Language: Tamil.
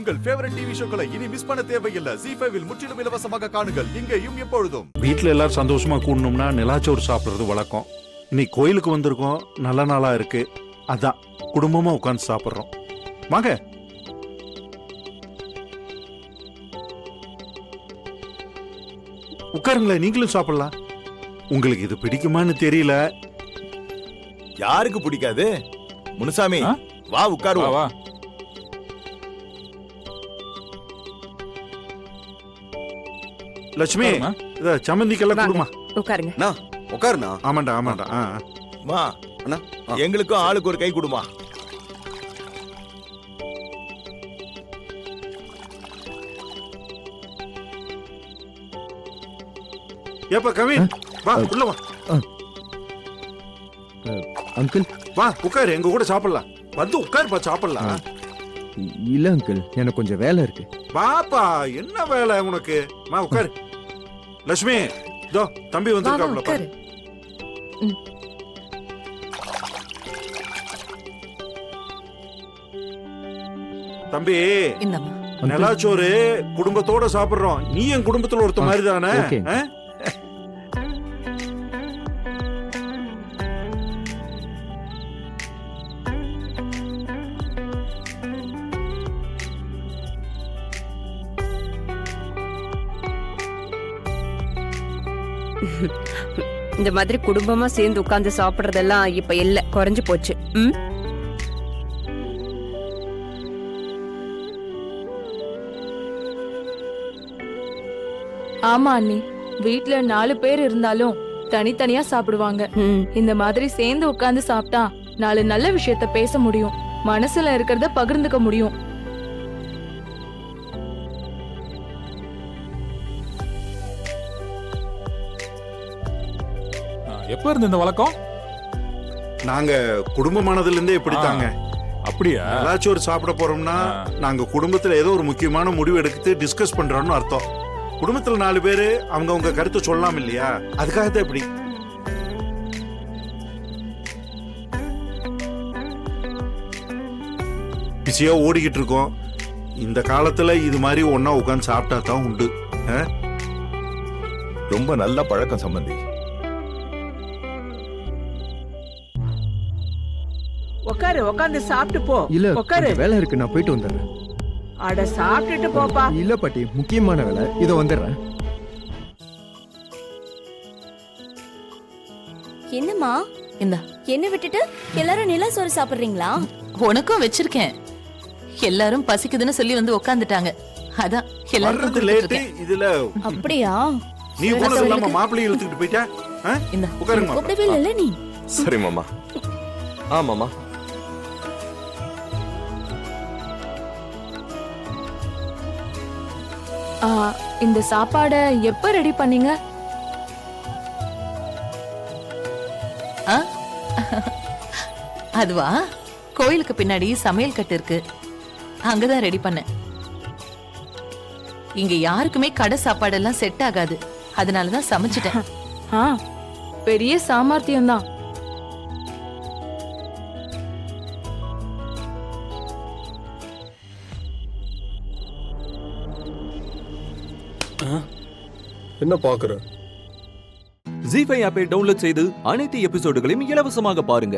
உங்கள் ஃபேவரட் டிவி ஷோக்களை இனி மிஸ் பண்ண தேவையில்லை. ZEE5 இல் முற்றிலும் இலவசமாக காணுங்கள், இங்கேயும் எப்பொழுதும். வீட்டுல எல்லாரும் சந்தோஷமா கூடணும்னா நிலாச்சோறு சாப்பிடுறது வழக்கம். இன்னைக்கு கோயிலுக்கு வந்திருக்கோம், நல்ல நாளா இருக்கு, அதான் குடும்பமா உட்கார்ந்து சாப்பிடுறோம். வாங்க. உட்காருங்களேன், நீங்களும் சாப்பிடலாம். உங்களுக்கு இது பிடிக்குமான்னு தெரியல. யாருக்கு பிடிக்காது? முனுசாமி வா உட்காருவா. வா. லட்சுமி, இத சம்மந்திக்கெல்லாம் கொடுமா. உட்காருங்க. உட்காருண்ணா. ஆமாண்டா ஆமாண்டா. மா அண்ணா, எங்களுக்கும் ஆளுக்கு ஒரு கை கொடுமா. ஏப்பா கவின், வா உள்ள வா. அங்கிள் வா உட்காரு, எங்க கூட சாப்பிடலாம். வந்து உட்காருப்பா, சாப்பிடலாம். இல்ல அங்கிள், எனக்கு கொஞ்சம் வேலை இருக்கு. வாப்பா, என்ன வேலை உனக்கு? வா உட்காரு. லட்சுமி, இதோ தம்பி வந்திருக்காப்ல. உட்காரு. தம்பி, இந்தம்மா. நிலாச்சோறு குடும்பத்தோட சாப்பிடுறோம். நீ என் குடும்பத்துல ஒருத்த மாதிரி தானே? ஓகே. இந்த மாதிரி குடும்பமா சேர்ந்து உட்கார்ந்து சாப்பிடுறதெல்லாம் இப்ப இல்ல, குறைஞ்சு போச்சு. ஆமா அண்ணி, வீட்ல 4 பேர் இருந்தாலும் தனித்தனியா சாப்பிடுவாங்க. இந்த மாதிரி சேர்ந்து உட்கார்ந்து சாப்பிட்டா 4 நல்ல விஷயத்த பேச முடியும், மனசுல இருக்கிறத பகிர்ந்துக்க முடியும். எப்ப இருந்து இந்த வழக்கம்? நாங்க குடும்பமானதுல இருந்தே இப்படித்தாங்க. அப்படியா? நிலாச்சோறு சாப்பிட போறோம்னா நாங்க குடும்பத்துல ஏதோ ஒரு முக்கியமான முடிவு எடுத்து டிஸ்கஸ் பண்றோம்னு அர்த்தம். குடும்பத்துல 4 பேரு அவங்க கருத்தை சொல்லலாம் இல்லையா, அதுக்காகத்தான் இப்படி. பிஸியா ஓடிக்கிட்டு இருக்கோம். இந்த காலத்துல இது மாதிரி ஒன்னா உட்கார்ந்து சாப்பிட்டா தான் உண்டு. ரொம்ப நல்ல பழக்கம் சம்பந்தி. உட்காரு, உட்காந்து சாப்பிட்டு போ. இல்ல உட்காரு. கொஞ்சம் வேலை இருக்கு, நான் போயிட்டு வந்துடுறேன். அட சாப்பிட்டுட்டு போப்பா. இல்ல பாட்டி, முக்கியமான வேலை, இதோ வந்துடுறேன். என்னம்மா இந்தா, என்ன விட்டுட்டு எல்லாரும் நிலாசோறு சாப்பிடுறீங்களா? உனக்கும் வச்சிருக்கேன். எல்லாரும் பசிக்குதுன்னு சொல்லி வந்து உட்காந்துட்டாங்க, அதான் எல்லாரும் வர்றது லேட்டு. இதுல அப்படியா? நீ கூட சொல்லாம மாப்பிள்ளையை இழுத்துக்கிட்டு போயிட்டா. இந்த உட்காருங்க. கூப்பிடவே இல்ல நீ. சரி மாமா. ஆமாமா. இந்த சாப்பாட எப்ப ரெடி பண்ணீங்க? அதுவா, கோயிலுக்கு பின்னாடி சமையல் கட்டு இருக்கு, அங்கதான் ரெடி பண்ணேன். இங்க யாருக்குமே கடை சாப்பாடெல்லாம் செட் ஆகாது, அதனாலதான் சமைச்சிட்டேன். பெரிய சாமர்த்தியம் தான். என்ன பாக்குற? ZEE5 ஆப்பை டவுன்லோட் செய்து அனைத்து எபிசோடுகளையும் இலவசமாக பாருங்க.